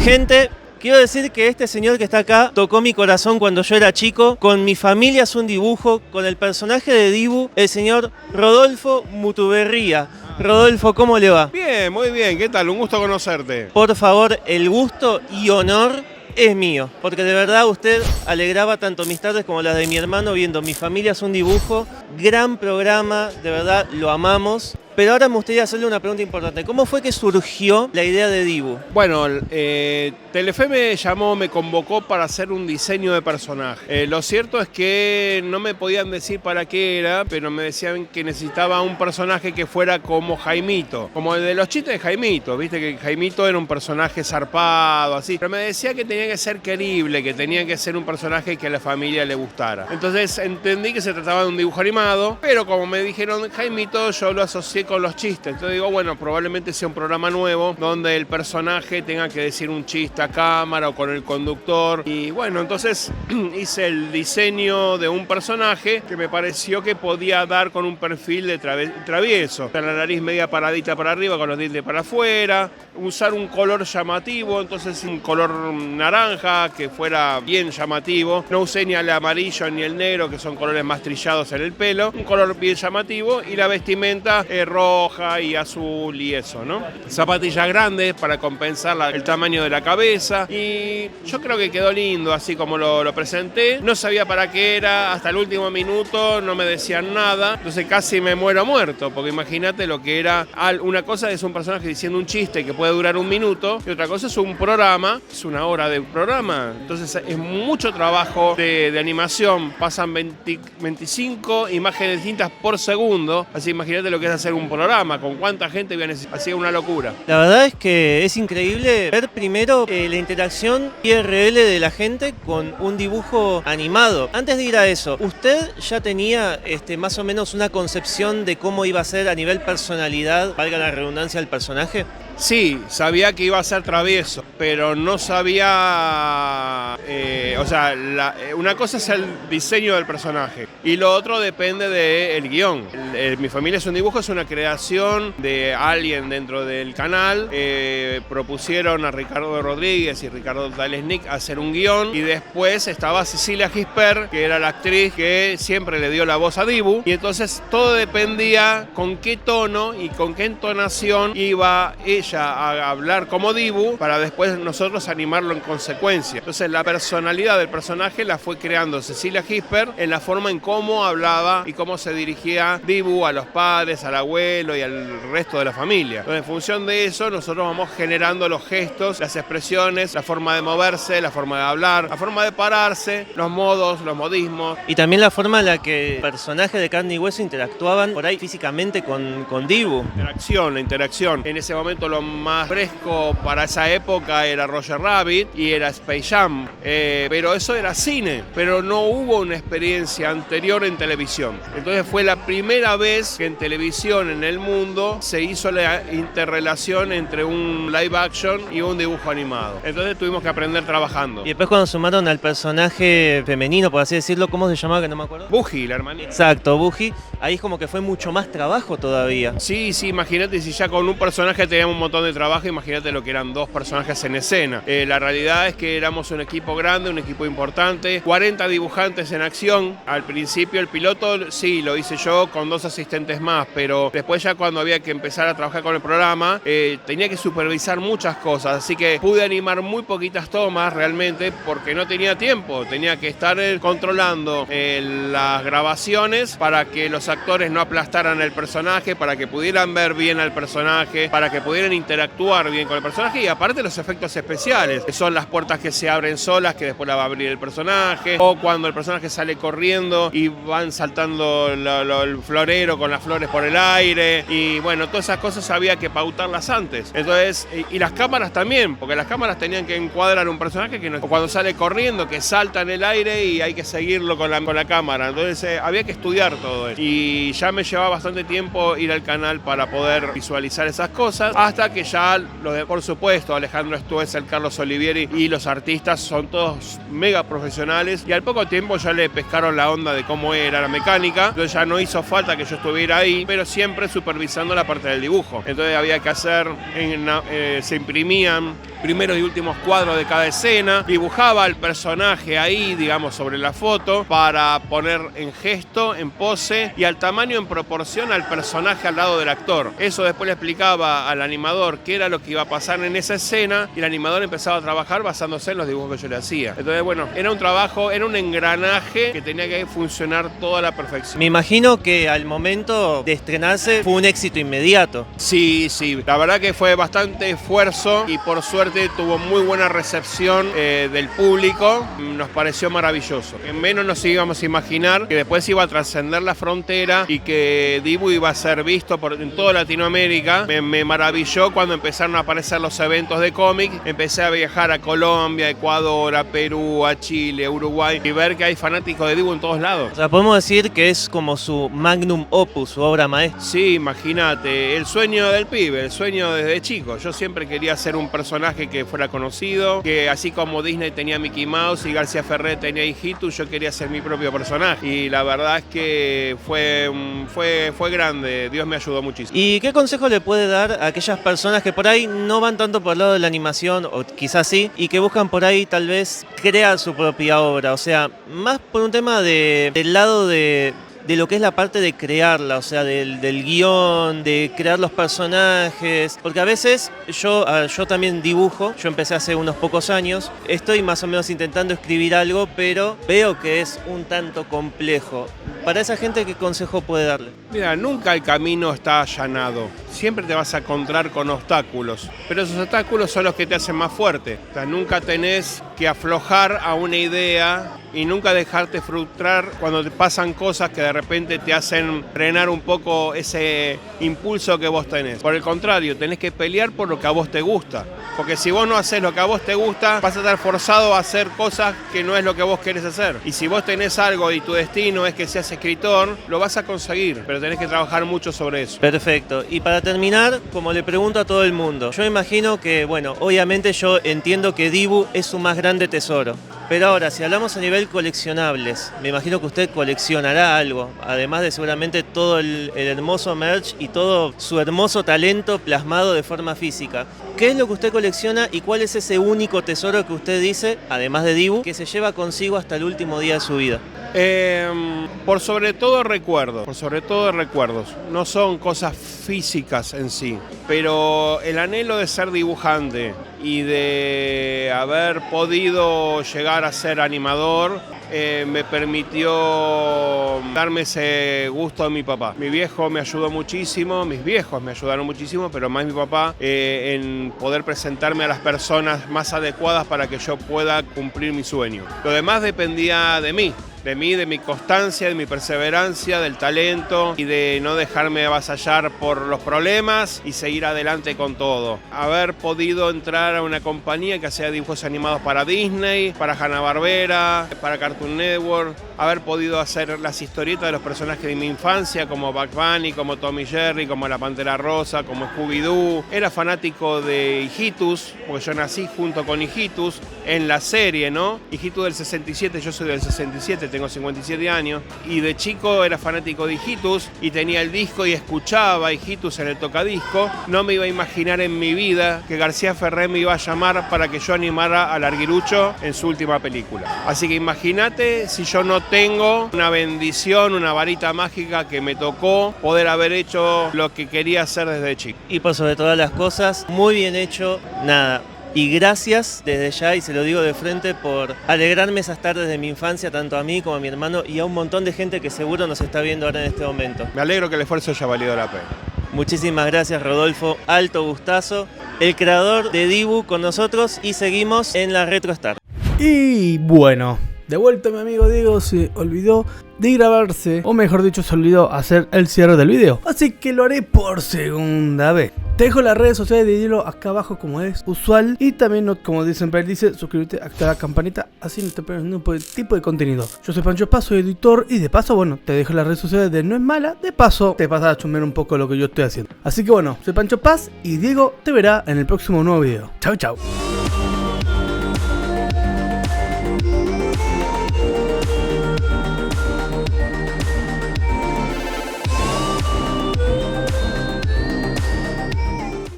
Gente, quiero decir que este señor que está acá tocó mi corazón cuando yo era chico. Con Mi familia es un dibujo, con el personaje de Dibu, el señor Rodolfo Mutuberría. Rodolfo, ¿cómo le va? Bien, muy bien. ¿Qué tal? Un gusto conocerte. Por favor, el gusto y honor es mío, porque de verdad usted alegraba tanto mis tardes como las de mi hermano viendo Mi familia es un dibujo. Gran programa, de verdad lo amamos. Pero ahora me gustaría hacerle una pregunta importante. ¿Cómo fue que surgió la idea de Dibu? Bueno, Telefe me llamó, me convocó para hacer un diseño de personaje. Lo cierto es que no me podían decir para qué era, pero me decían que necesitaba un personaje que fuera como Jaimito, como el de los chistes de Jaimito, viste que Jaimito era un personaje zarpado, así. Pero me decía que tenía que ser querible, que tenía que ser un personaje que a la familia le gustara. Entonces entendí que se trataba de un dibujo animado, pero como me dijeron Jaimito, yo lo asocié con los chistes. Entonces digo, bueno, probablemente sea un programa nuevo donde el personaje tenga que decir un chiste a cámara o con el conductor. Y bueno, entonces hice el diseño de un personaje que me pareció que podía dar con un perfil de travieso. La nariz media paradita para arriba, con los dientes para afuera. Usar un color llamativo, entonces un color naranja que fuera bien llamativo. No usé ni el amarillo ni el negro, que son colores más trillados en el pelo. Un color bien llamativo y la vestimenta roja y azul y eso, ¿no? Zapatillas grandes para compensar el tamaño de la cabeza y yo creo que quedó lindo así como lo presenté. No sabía para qué era, hasta el último minuto no me decían nada, entonces casi me muero muerto, porque imagínate lo que era. Una cosa es un personaje diciendo un chiste que puede durar un minuto y otra cosa es un programa, es una hora de programa, entonces es mucho trabajo de animación, pasan 25 imágenes distintas por segundo, así imagínate lo que es hacer un programa, con cuánta gente voy a necesitar, hacía una locura. La verdad es que es increíble ver primero la interacción IRL de la gente con un dibujo animado. Antes de ir a eso, ¿usted ya tenía más o menos una concepción de cómo iba a ser a nivel personalidad, valga la redundancia, el personaje? Sí, sabía que iba a ser travieso, pero no sabía, una cosa es el diseño del personaje y lo otro depende del guión. Mi familia es un dibujo, es una creación de alguien dentro del canal. Propusieron a Ricardo Rodríguez y Ricardo Dalesnik hacer un guión y después estaba Cecilia Gisper, que era la actriz que siempre le dio la voz a Dibu, y entonces todo dependía con qué tono y con qué entonación iba ella a hablar como Dibu para después nosotros animarlo en consecuencia. Entonces la personalidad del personaje la fue creando Cecilia Gisper en la forma en cómo hablaba y cómo se dirigía Dibu a los padres, al abuelo y al resto de la familia. Entonces en función de eso nosotros vamos generando los gestos, las expresiones, la forma de moverse, la forma de hablar, la forma de pararse, los modos, los modismos. Y también la forma en la que personajes de carne y hueso interactuaban por ahí físicamente con Dibu. La interacción. En ese momento lo más fresco para esa época era Roger Rabbit y era Space Jam, pero eso era cine, pero no hubo una experiencia anterior en televisión. Entonces fue la primera vez que en televisión en el mundo se hizo la interrelación entre un live action y un dibujo animado. Entonces tuvimos que aprender trabajando. Y después cuando sumaron al personaje femenino, por así decirlo, ¿cómo se llamaba? Que no me acuerdo. Buji, la hermanita. Exacto, Buji. Ahí es como que fue mucho más trabajo todavía. Sí, imagínate si ya con un personaje teníamos un montón de trabajo, imagínate lo que eran dos personajes en escena. La realidad es que éramos un equipo grande, un equipo importante, 40 dibujantes en acción. Al principio el piloto sí, lo hice yo con 2 asistentes más, pero después ya cuando había que empezar a trabajar con el programa, tenía que supervisar muchas cosas, así que pude animar muy poquitas tomas realmente porque no tenía tiempo, tenía que estar controlando las grabaciones para que los actores no aplastaran el personaje, para que pudieran ver bien al personaje, para que pudieran interactuar bien con el personaje y aparte los efectos especiales, que son las puertas que se abren solas, que después la va a abrir el personaje, o cuando el personaje sale corriendo y van saltando el florero con las flores por el aire, y bueno, todas esas cosas había que pautarlas antes. Entonces, y las cámaras también, porque las cámaras tenían que encuadrar un personaje que no, cuando sale corriendo, que salta en el aire y hay que seguirlo con la cámara. Entonces había que estudiar todo eso. Y ya me llevaba bastante tiempo ir al canal para poder visualizar esas cosas, hasta hasta que ya, por supuesto, Alejandro Stoessel, Carlos Olivieri y los artistas son todos mega profesionales, y al poco tiempo ya le pescaron la onda de cómo era la mecánica, entonces ya no hizo falta que yo estuviera ahí, pero siempre supervisando la parte del dibujo. Entonces había que hacer, se imprimían primeros y últimos cuadros de cada escena, dibujaba al personaje ahí, digamos, sobre la foto, para poner en gesto, en pose y al tamaño en proporción al personaje al lado del actor. Eso después le explicaba al animador qué era lo que iba a pasar en esa escena, y el animador empezaba a trabajar basándose en los dibujos que yo le hacía. Entonces, bueno, era un trabajo, era un engranaje que tenía que funcionar toda la perfección. Me imagino que al momento de estrenarse fue un éxito inmediato. Sí, la verdad que fue bastante esfuerzo y por suerte tuvo muy buena recepción del público. Nos pareció maravilloso. En menos nos íbamos a imaginar que después iba a trascender la frontera y que Dibu iba a ser visto en toda Latinoamérica. Me maravilló cuando empezaron a aparecer los eventos de cómic. Empecé a viajar a Colombia, a Ecuador, a Perú, a Chile, a Uruguay, y ver que hay fanáticos de Dibu en todos lados. O sea, podemos decir que es como su magnum opus, su obra maestra. Sí, imagínate, el sueño del pibe, el sueño desde chico. Yo siempre quería ser un personaje que fuera conocido, que así como Disney tenía Mickey Mouse y García Ferrer tenía Hijitus, yo quería ser mi propio personaje. Y la verdad es que fue grande, Dios me ayudó muchísimo. ¿Y qué consejo le puede dar a aquellas personas que por ahí no van tanto por el lado de la animación, o quizás sí, y que buscan por ahí tal vez crear su propia obra? O sea, más por un tema del lado de lo que es la parte de crearla, o sea, del guión, de crear los personajes, porque a veces yo también dibujo, yo empecé hace unos pocos años, estoy más o menos intentando escribir algo, pero veo que es un tanto complejo. Para esa gente, ¿qué consejo puede darle? Mira, nunca el camino está allanado, siempre te vas a encontrar con obstáculos, pero esos obstáculos son los que te hacen más fuerte. O sea, nunca tenés que aflojar a una idea y nunca dejarte frustrar cuando te pasan cosas que de repente te hacen frenar un poco ese impulso que vos tenés. Por el contrario, tenés que pelear por lo que a vos te gusta, porque si vos no haces lo que a vos te gusta, vas a estar forzado a hacer cosas que no es lo que vos querés hacer. Y si vos tenés algo y tu destino es que seas escritor, lo vas a conseguir, pero tenés que trabajar mucho sobre eso. Perfecto. Y para terminar, como le pregunto a todo el mundo, yo imagino que, bueno, obviamente yo entiendo que Dibu es su más grande tesoro. Pero ahora, si hablamos a nivel coleccionables, me imagino que usted coleccionará algo, además de seguramente todo el hermoso merch y todo su hermoso talento plasmado de forma física. ¿Qué es lo que usted colecciona y cuál es ese único tesoro que usted dice, además de Dibu, que se lleva consigo hasta el último día de su vida? Por sobre todo recuerdos, no son cosas físicas en sí, pero el anhelo de ser dibujante y de haber podido llegar a ser animador me permitió darme ese gusto de mi papá. Mi viejo me ayudó muchísimo, mis viejos me ayudaron muchísimo, pero más mi papá en poder presentarme a las personas más adecuadas para que yo pueda cumplir mi sueño. Lo demás dependía de mí, de mi constancia, de mi perseverancia, del talento y de no dejarme avasallar por los problemas y seguir adelante con todo. Haber podido entrar a una compañía que hacía dibujos animados para Disney, para Hanna-Barbera, para Cartoon Network, haber podido hacer las historietas de los personajes de mi infancia como Bugs Bunny, como Tom y Jerry, como La Pantera Rosa, como Scooby-Doo. Era fanático de Hijitus, porque yo nací junto con Hijitus en la serie, ¿no? Hijitus del 67, yo soy del 67, tengo 57 años, y de chico era fanático de Hijitus y tenía el disco y escuchaba Hijitus en el tocadisco. No me iba a imaginar en mi vida que García Ferrer me iba a llamar para que yo animara a Larguirucho en su última película. Así que imagínate si yo no tengo una bendición, una varita mágica que me tocó poder haber hecho lo que quería hacer desde chico. Y por sobre todas las cosas, muy bien hecho, nada. Y gracias desde ya, y se lo digo de frente, por alegrarme esas tardes de mi infancia, tanto a mí como a mi hermano y a un montón de gente que seguro nos está viendo ahora en este momento. Me alegro que el esfuerzo haya valido la pena. Muchísimas gracias, Rodolfo, alto gustazo, el creador de Dibu con nosotros, y seguimos en la RetroStar. Y bueno, de vuelta mi amigo Diego se olvidó de grabarse, o mejor dicho se olvidó hacer el cierre del video, así que lo haré por segunda vez. Te dejo las redes sociales de Diego acá abajo como es usual. Y también, como siempre él dice, suscríbete, activa la campanita, así no te pierdes ningún tipo de contenido. Yo soy Pancho Paz, soy editor y de paso, bueno, te dejo las redes sociales de No es Mala. De paso, te vas a chusmear un poco lo que yo estoy haciendo. Así que bueno, soy Pancho Paz y Diego te verá en el próximo nuevo video. Chau, chau.